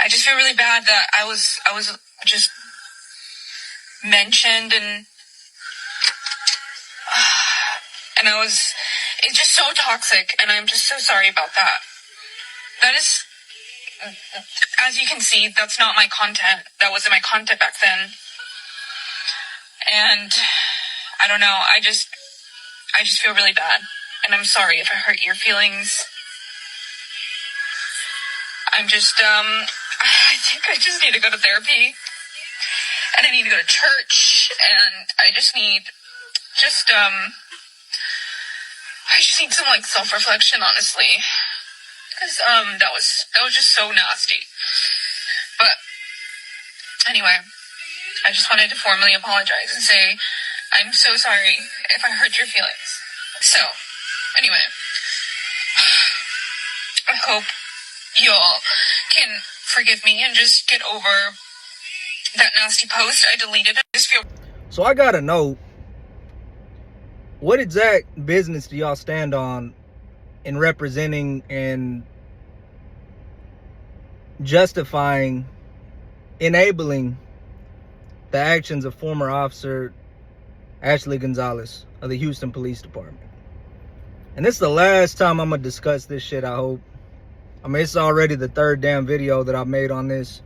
I just feel really bad that I was just mentioned and it's just so toxic, and I'm just so sorry about that. That is, as you can see, that's not my content. That wasn't my content back then. And I don't know, I just feel really bad, and I'm sorry if I hurt your feelings. I think I just need to go to therapy, and I need to go to church, and I just need some like self-reflection, honestly, because that was just so nasty. But anyway, I just wanted to formally apologize and say I'm so sorry if I hurt your feelings. So anyway, I hope y'all can forgive me and just get over that nasty post. I deleted it. So I gotta know, what exact business do y'all stand on in representing and justifying, enabling the actions of former officer Ashley Gonzalez of the Houston Police Department? And this is the last time I'm gonna discuss this shit, I hope. I mean, it's already the third damn video that I've made on this,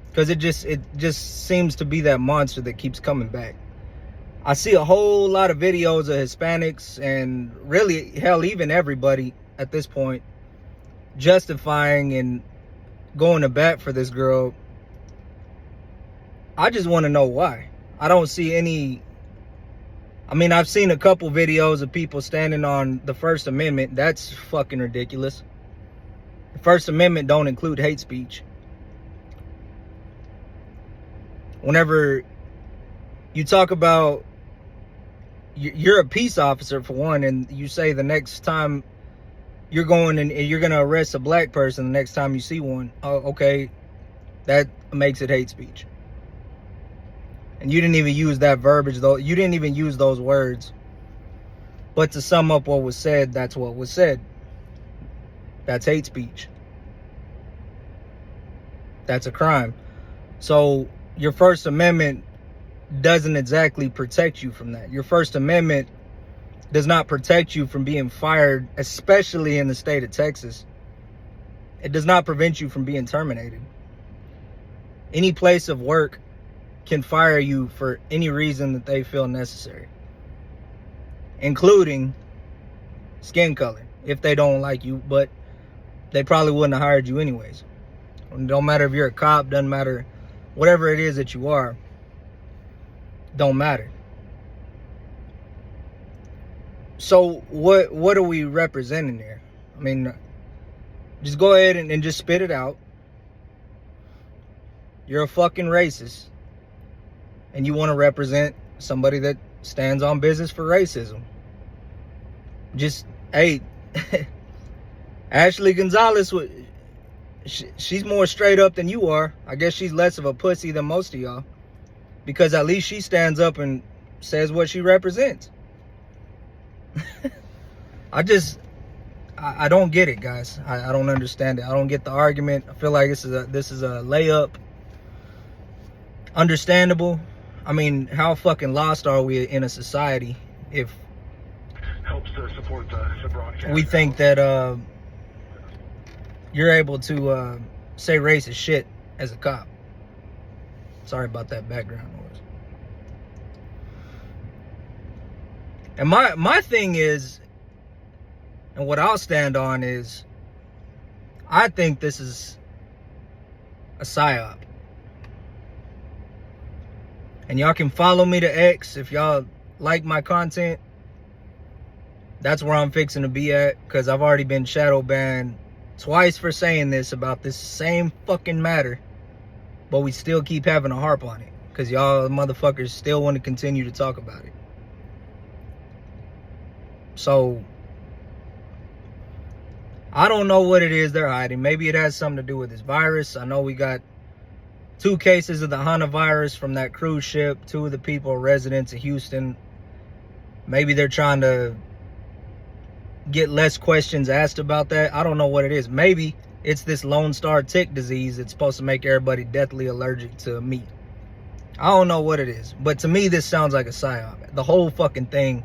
because it just seems to be that monster that keeps coming back. I see a whole lot of videos of Hispanics, and really, hell, even everybody at this point, justifying and going to bat for this girl. I just want to know why. I don't see any. I mean, I've seen a couple videos of people standing on the First Amendment. That's fucking ridiculous. The First Amendment don't include hate speech. Whenever you talk about, you're a peace officer for one, and you say the next time you're going and you're going to arrest a black person, the next time you see one, okay, that makes it hate speech. And you didn't even use that verbiage, though. You didn't even use those words. But to sum up what was said, that's what was said. That's hate speech. That's a crime. So your First Amendment doesn't exactly protect you from that. Your First Amendment does not protect you from being fired, especially in the state of Texas. It does not prevent you from being terminated. Any place of work can fire you for any reason that they feel necessary, including skin color, if they don't like you, but they probably wouldn't have hired you anyways. It don't matter if you're a cop, doesn't matter, whatever it is that you are, don't matter. So what are we representing there? I mean, just go ahead and just spit it out. You're a fucking racist, and you want to represent somebody that stands on business for racism. Just, hey, Ashley Gonzalez, she's more straight up than you are. I guess she's less of a pussy than most of y'all, because at least she stands up and says what she represents. I don't get it, guys. I don't understand it. I don't get the argument. I feel like this is a layup. Understandable. I mean, how fucking lost are we in a society if helps to support the broadcast? We think that you're able to say racist shit as a cop. Sorry about that background noise. And my thing is, and what I'll stand on is, I think this is a psyop. And y'all can follow me to X if y'all like my content. That's where I'm fixing to be at, because I've already been shadow banned twice for saying this about this same fucking matter. But we still keep having a harp on it, because y'all motherfuckers still want to continue to talk about it. So I don't know what it is they're hiding. Maybe it has something to do with this virus. I know we got 2 cases of the Hana virus from that cruise ship. 2 of the people are residents of Houston. Maybe they're trying to get less questions asked about that. I don't know what it is. Maybe it's this Lone Star tick disease that's supposed to make everybody deathly allergic to meat. I don't know what it is. But to me, this sounds like a psyop. The whole fucking thing,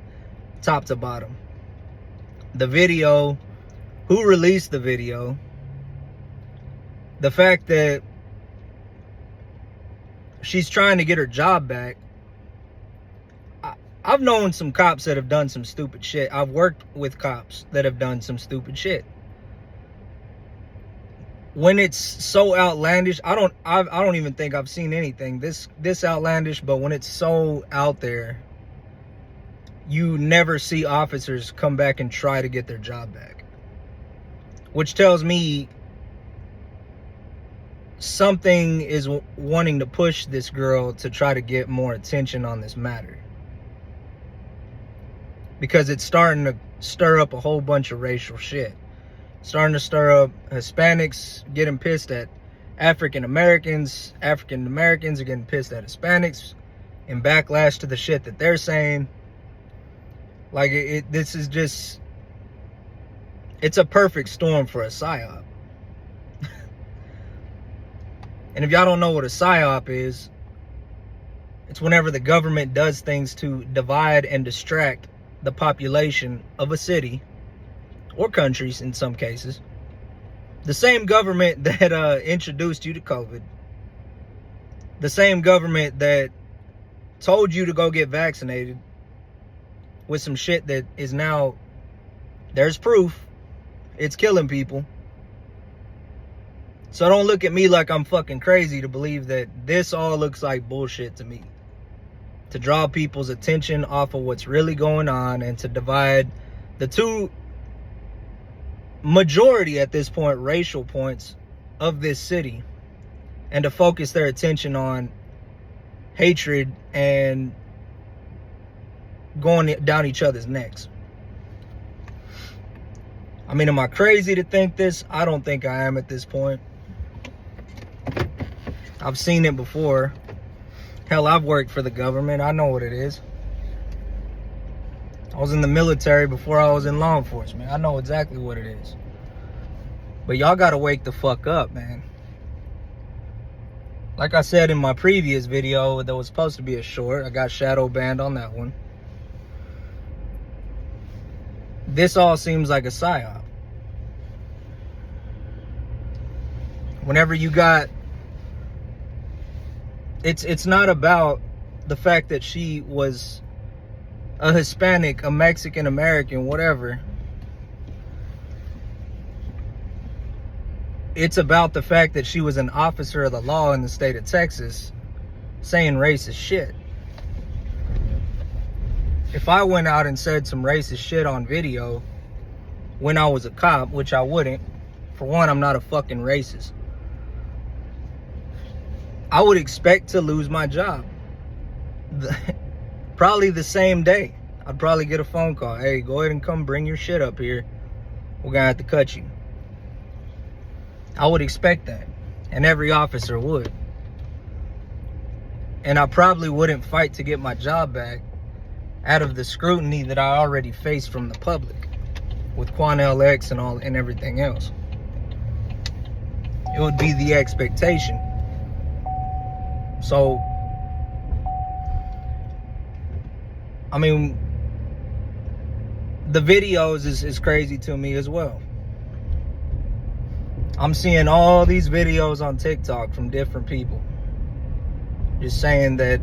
top to bottom. The video, who released the video, the fact that she's trying to get her job back. I've known some cops that have done some stupid shit. I've worked with cops that have done some stupid shit. When it's so outlandish, I don't even think I've seen anything this outlandish, but when it's so out there, you never see officers come back and try to get their job back. Which tells me something is wanting to push this girl to try to get more attention on this matter. Because it's starting to stir up a whole bunch of racial shit. Starting to stir up Hispanics getting pissed at African Americans. African Americans are getting pissed at Hispanics in backlash to the shit that they're saying. Like, this is just, it's a perfect storm for a psyop. And if y'all don't know what a psyop is, it's whenever the government does things to divide and distract the population of a city or countries in some cases. The same government that introduced you to COVID, the same government that told you to go get vaccinated with some shit that is now, there's proof it's killing people. So don't look at me like I'm fucking crazy to believe that this all looks like bullshit to me. To draw people's attention off of what's really going on and to divide the two majority at this point racial points of this city and to focus their attention on hatred and going down each other's necks. I mean, am I crazy to think this? I don't think I am at this point. I've seen it before. Hell, I've worked for the government. I know what it is. I was in the military before I was in law enforcement. I know exactly what it is. But y'all gotta wake the fuck up, man. Like I said in my previous video that was supposed to be a short, I got shadow banned on that one. This all seems like a psyop. Whenever you got, it's not about the fact that she was a Hispanic, a Mexican American, whatever. It's about the fact that she was an officer of the law in the state of Texas saying racist shit. If I went out and said some racist shit on video when I was a cop, which I wouldn't, for one, I'm not a fucking racist, I would expect to lose my job. Probably the same day. I'd probably get a phone call. Hey, go ahead and come bring your shit up here. We're gonna have to cut you. I would expect that. And every officer would. And I probably wouldn't fight to get my job back out of the scrutiny that I already faced from the public with Quanell X and all and everything else. It would be the expectation. So, I mean, the videos is crazy to me as well. I'm seeing all these videos on TikTok from different people just saying that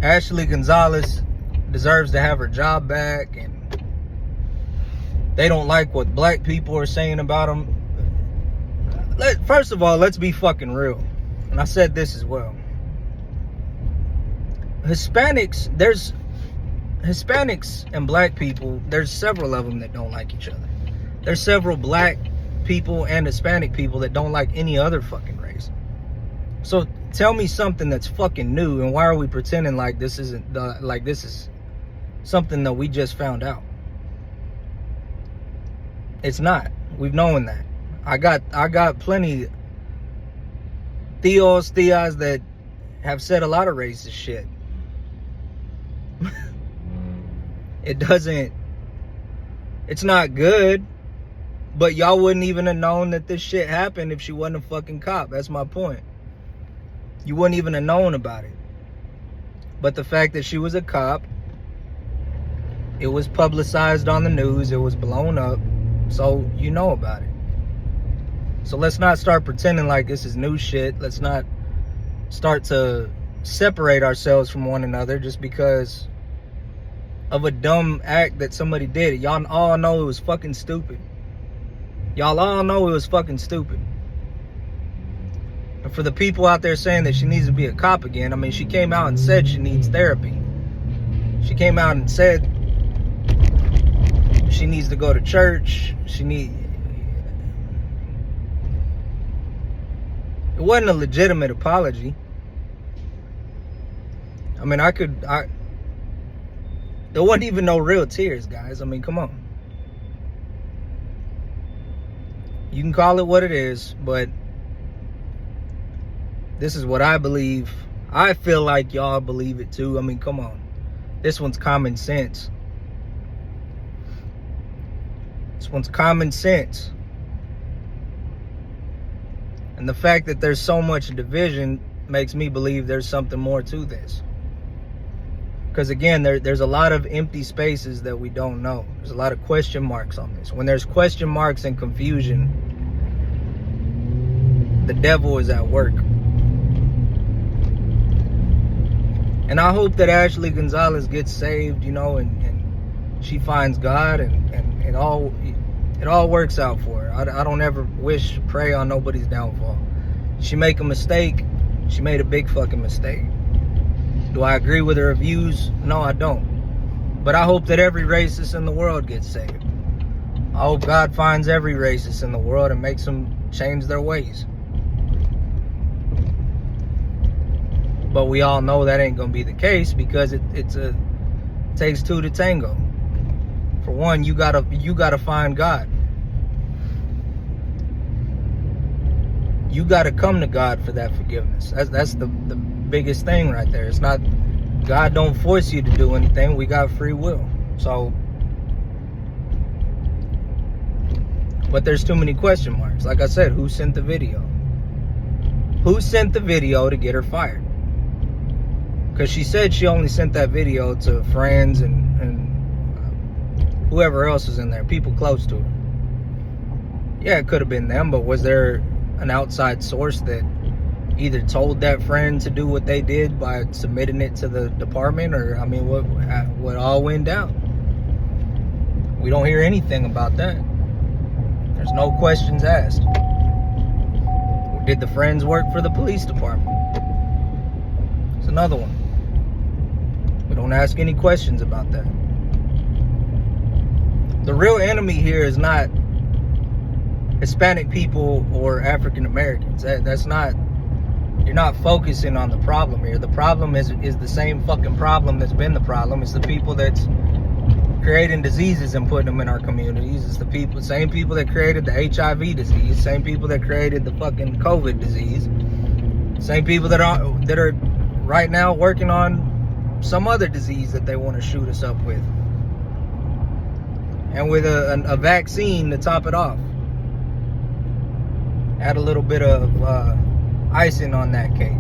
Ashley Gonzalez deserves to have her job back and they don't like what black people are saying about them. First of all, let's be fucking real. And I said this as well. Hispanics and black people, there's several of them that don't like each other. There's several black people and Hispanic people that don't like any other fucking race. So tell me something that's fucking new, and why are we pretending like this isn't like this is something that we just found out? It's not. We've known that. I got plenty tias that have said a lot of racist shit. it's not good, but y'all wouldn't even have known that this shit happened if she wasn't a fucking cop. That's my point. You wouldn't even have known about it. But the fact that she was a cop, it was publicized on the news, it was blown up, so you know about it. So let's not start pretending like this is new shit. Let's not start to separate ourselves from one another just because of a dumb act that somebody did. Y'all all know it was fucking stupid. Y'all all know it was fucking stupid. And for the people out there saying that she needs to be a cop again, I mean, she came out and said she needs therapy. She came out and said she needs to go to church. It wasn't a legitimate apology. I mean, there wasn't even no real tears, guys. I mean, come on. You can call it what it is, but this is what I believe. I feel like y'all believe it too. I mean, come on. This one's common sense. This one's common sense. And the fact that there's so much division makes me believe there's something more to this. Because again, there's a lot of empty spaces that we don't know. There's a lot of question marks on this. When there's question marks and confusion, the devil is at work. And I hope that Ashley Gonzalez gets saved, you know, and she finds God, and it all works out for her. I don't ever pray on nobody's downfall. She make a mistake, she made a big fucking mistake. Do I agree with her views? No, I don't. But I hope that every racist in the world gets saved. I hope God finds every racist in the world and makes them change their ways. But we all know that ain't gonna be the case, because it takes two to tango. For one, you gotta find God. You gotta come to God for that forgiveness. That's the biggest thing right there. It's not, God don't force you to do anything. We got free will. So, but there's too many question marks. Like I said, who sent the video? Who sent the video to get her fired? Because she said she only sent that video to friends and whoever else was in there, people close to her. Yeah, it could have been them, but was there an outside source that either told that friend to do what they did by submitting it to the department? Or, I mean, what all went down? We don't hear anything about that. There's no questions asked. Did the friends work for the police department? It's another one. We don't ask any questions about that. The real enemy here is not Hispanic people or African Americans. That's not, you're not focusing on the problem here. The problem is the same fucking problem that's been the problem. It's the people that's creating diseases and putting them in our communities. It's the same people that created the HIV disease, same people that created the fucking COVID disease, same people that are right now working on some other disease that they want to shoot us up with, and with a vaccine to top it off. Add a little bit of icing on that cake.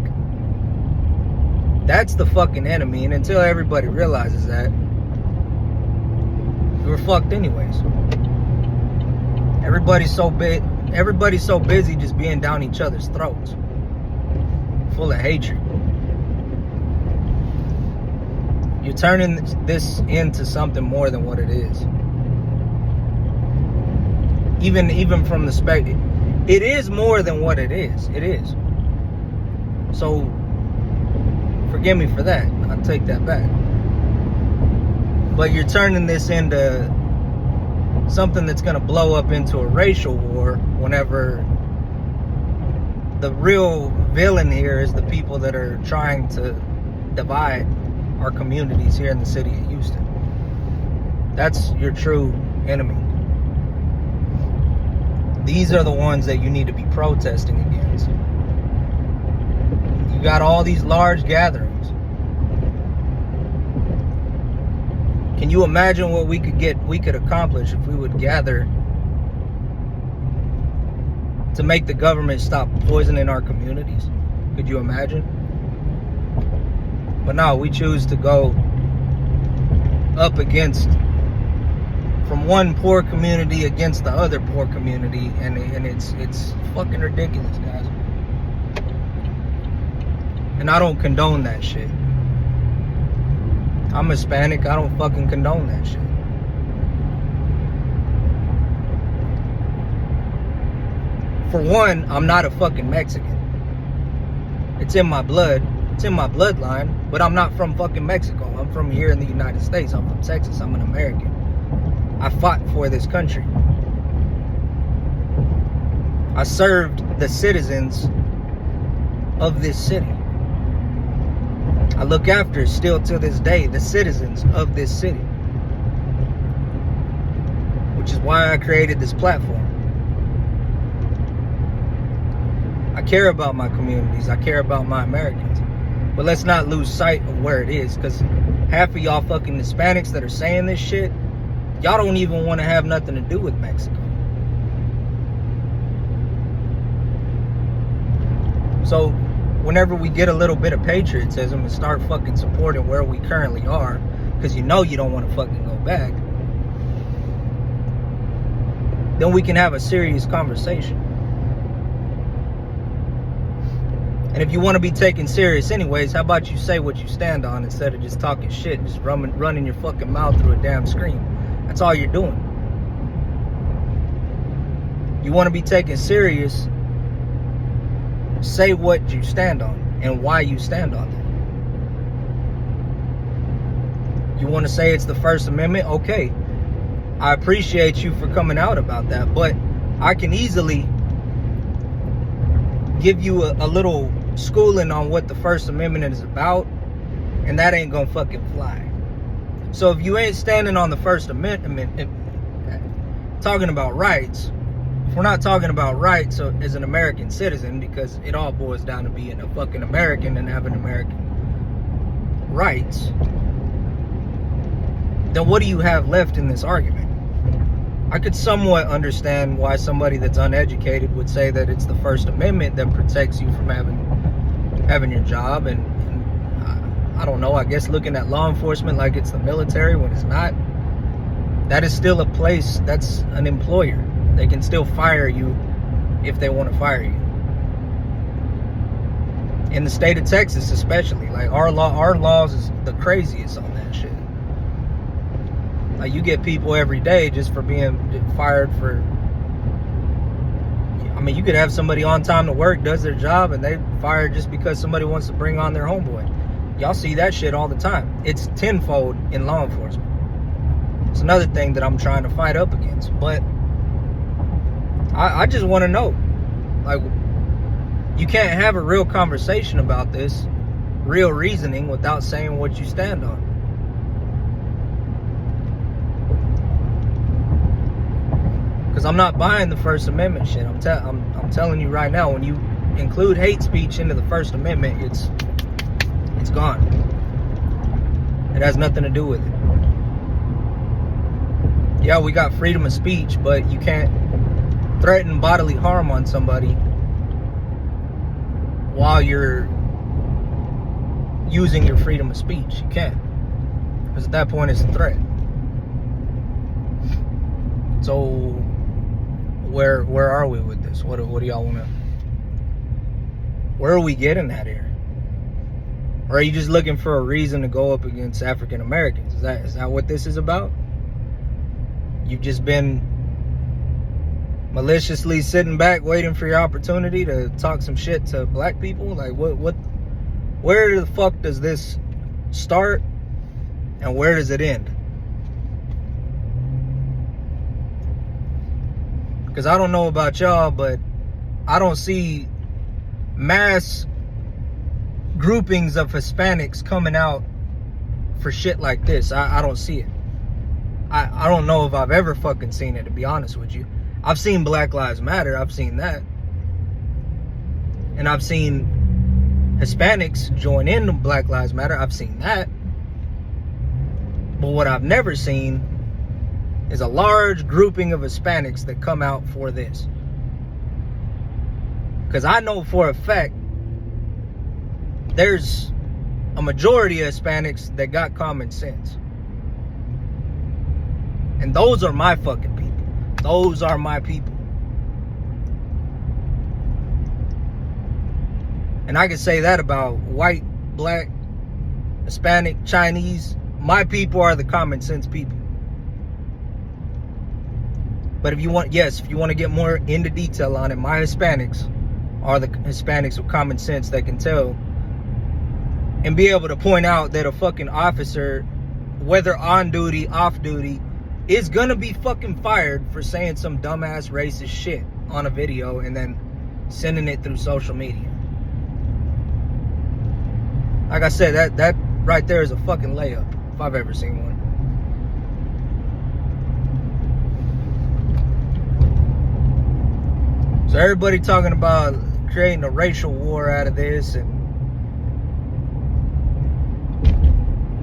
That's the fucking enemy, and until everybody realizes that, we're fucked anyways. Everybody's so busy just being down each other's throats, full of hatred. You're turning this into something more than what it is. Even from the spectator, it is more than what it is. It is. So, forgive me for that. I'll take that back. But you're turning this into something that's going to blow up into a racial war whenever the real villain here is the people that are trying to divide our communities here in the city of Houston. That's your true enemy. These are the ones that you need to be protesting against. You got all these large gatherings. Can you imagine what we could accomplish if we would gather to make the government stop poisoning our communities? Could you imagine? But no, we choose to go up against, from one poor community against the other poor community, and it's fucking ridiculous, guys. And I don't condone that shit. I'm Hispanic, I don't fucking condone that shit. For one, I'm not a fucking Mexican. It's in my blood. It's in my bloodline, but I'm not from fucking Mexico. I'm from here in the United States. I'm from Texas. I'm an American. I fought for this country. I served the citizens of this city. I look after, still to this day, the citizens of this city. Which is why I created this platform. I care about my communities. I care about my Americans. But let's not lose sight of where it is, because half of y'all fucking Hispanics that are saying this shit, y'all don't even want to have nothing to do with Mexico. So whenever we get a little bit of patriotism and start fucking supporting where we currently are, because you know you don't want to fucking go back, then we can have a serious conversation. And if you want to be taken serious anyways, how about you say what you stand on instead of just talking shit, just running your fucking mouth through a damn screen. That's all you're doing. You want to be taken serious, say what you stand on and why you stand on that. You want to say it's the First Amendment? Okay. I appreciate you for coming out about that, but I can easily give you a little schooling on what the First Amendment is about, and that ain't gonna fucking fly. So if you ain't standing on the First Amendment, talking about rights, if we're not talking about rights as an American citizen, because it all boils down to being a fucking American and having American rights, then what do you have left in this argument? I could somewhat understand why somebody that's uneducated would say that it's the First Amendment that protects you from having your job, and I don't know, I guess looking at law enforcement like it's the military when it's not. That is still a place, that's an employer. They can still fire you if they want to fire you. In the state of Texas especially, like our laws is the craziest on that shit. Like, you get people every day just for being fired for, I mean, you could have somebody on time to work, does their job, and they fired just because somebody wants to bring on their homeboy. Y'all see that shit all the time. It's tenfold in law enforcement. It's another thing that I'm trying to fight up against. But I just want to know, like, you can't have a real conversation about this, real reasoning, without saying what you stand on. Because I'm not buying the First Amendment shit. I'm telling you right now, when you include hate speech into the First Amendment, it's gone. It has nothing to do with it. Yeah, we got freedom of speech, but you can't threaten bodily harm on somebody while you're using your freedom of speech. You can't. Because at that point, it's a threat. So where are we with this? What do y'all want to, where are we getting at here? Or are you just looking for a reason to go up against African Americans? Is that what this is about? You've just been maliciously sitting back waiting for your opportunity to talk some shit to black people? Like, where the fuck does this start and where does it end? Because I don't know about y'all, but I don't see mass groupings of Hispanics coming out for shit like this. I don't see it. I don't know if I've ever fucking seen it, to be honest with you. I've seen Black Lives Matter. I've seen that. And I've seen Hispanics join in Black Lives Matter. I've seen that. But what I've never seen is a large grouping of Hispanics that come out for this. Because I know for a fact there's a majority of Hispanics that got common sense. And those are my fucking people. Those are my people. And I can say that about white, black, Hispanic, Chinese. My people are the common sense people. But if you want to get more into detail on it, my Hispanics are the Hispanics with common sense that can tell and be able to point out that a fucking officer, whether on duty, off duty, is gonna be fucking fired for saying some dumbass racist shit on a video and then sending it through social media. Like I said, that right there is a fucking layup, if I've ever seen one. So everybody talking about creating a racial war out of this, and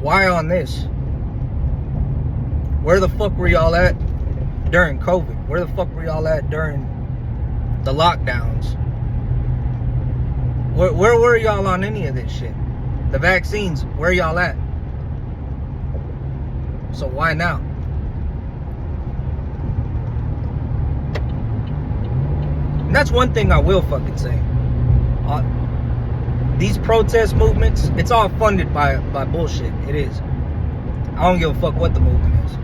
why on this? Where the fuck were y'all at during COVID? Where the fuck were y'all at during the lockdowns? Where were y'all on any of this shit? The vaccines, where y'all at? So why now? And that's one thing I will fucking say. These protest movements, it's all funded by bullshit. It is. I don't give a fuck what the movement is.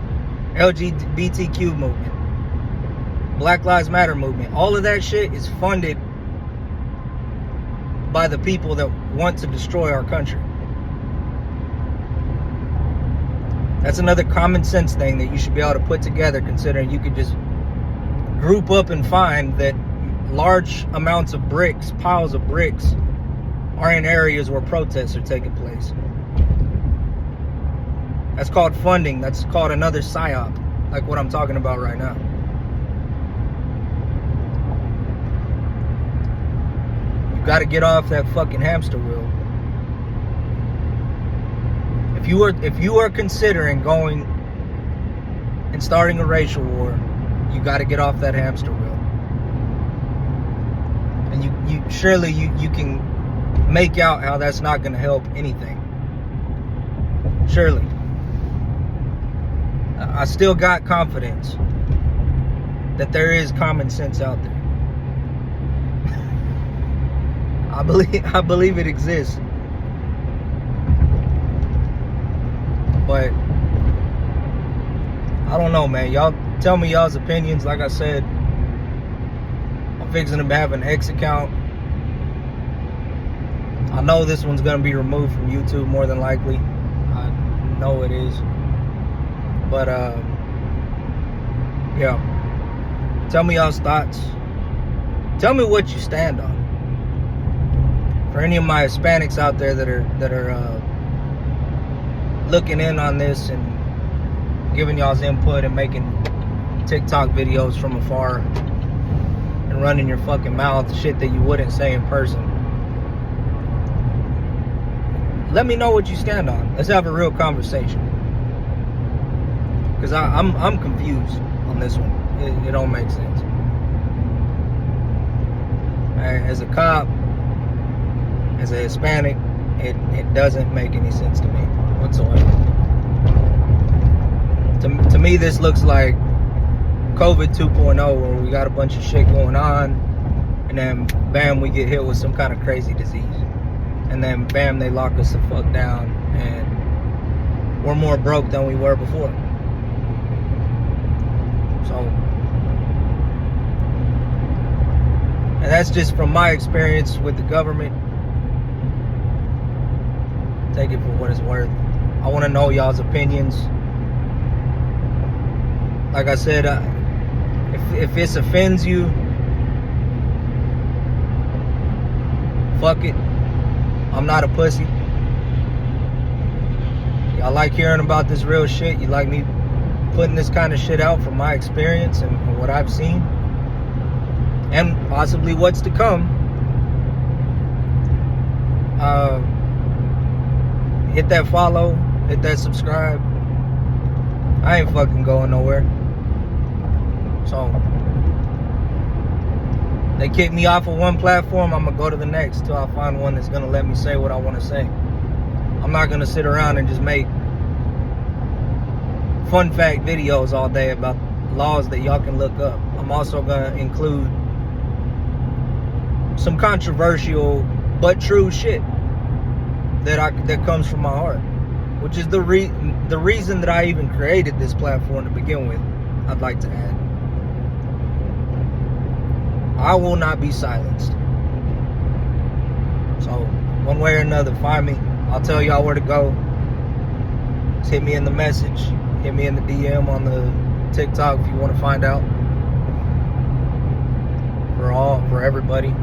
LGBTQ movement, Black Lives Matter movement, all of that shit is funded by the people that want to destroy our country. That's another common sense thing that you should be able to put together, considering you could just group up and find that large amounts of bricks, piles of bricks, are in areas where protests are taking place. That's called funding. That's called another psyop, like what I'm talking about right now. You got to get off that fucking hamster wheel. If you are considering going and starting a racial war, you got to get off that hamster wheel. And you surely you can make out how that's not going to help anything. Surely. I still got confidence that there is common sense out there. I believe it exists. But I don't know, man. Y'all tell me y'all's opinions. Like I said, I'm fixing to have an X account. I know this one's gonna be removed from YouTube more than likely. I know it is. But yeah. Tell me y'all's thoughts. Tell me what you stand on. For any of my Hispanics out there that are looking in on this and giving y'all's input and making TikTok videos from afar and running your fucking mouth, shit that you wouldn't say in person. Let me know what you stand on. Let's have a real conversation. Because I'm confused on this one. It don't make sense. As a cop, as a Hispanic, it doesn't make any sense to me whatsoever. To me, this looks like COVID 2.0, where we got a bunch of shit going on, and then bam, we get hit with some kind of crazy disease, and then bam, they lock us the fuck down, and we're more broke than we were before. So, and that's just from my experience with the government. Take it for what it's worth. I want to know y'all's opinions. Like I said, if this offends you, fuck it. I'm not a pussy. Y'all like hearing about this real shit. You like me putting this kind of shit out from my experience and what I've seen, and possibly what's to come. Hit that follow, hit that subscribe, I ain't fucking going nowhere. So they kick me off of one platform, I'm gonna go to the next till I find one that's gonna let me say what I want to say. I'm not gonna sit around and just make fun fact videos all day about laws that y'all can look up. I'm also gonna include some controversial but true shit that comes from my heart, which is the reason that I even created this platform to begin with. I'd like to add, I will not be silenced. So one way or another, find me. I'll tell y'all where to go. Just hit me in the message, hit me in the DM on the TikTok if you want to find out. For everybody.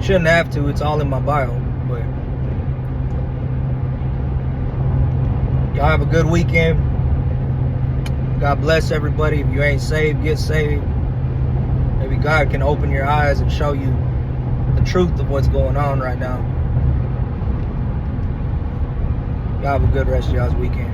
Shouldn't have to, it's all in my bio. But y'all have a good weekend. God bless everybody. If you ain't saved, get saved. Maybe God can open your eyes and show you the truth of what's going on right now. Y'all have a good rest of y'all's weekend.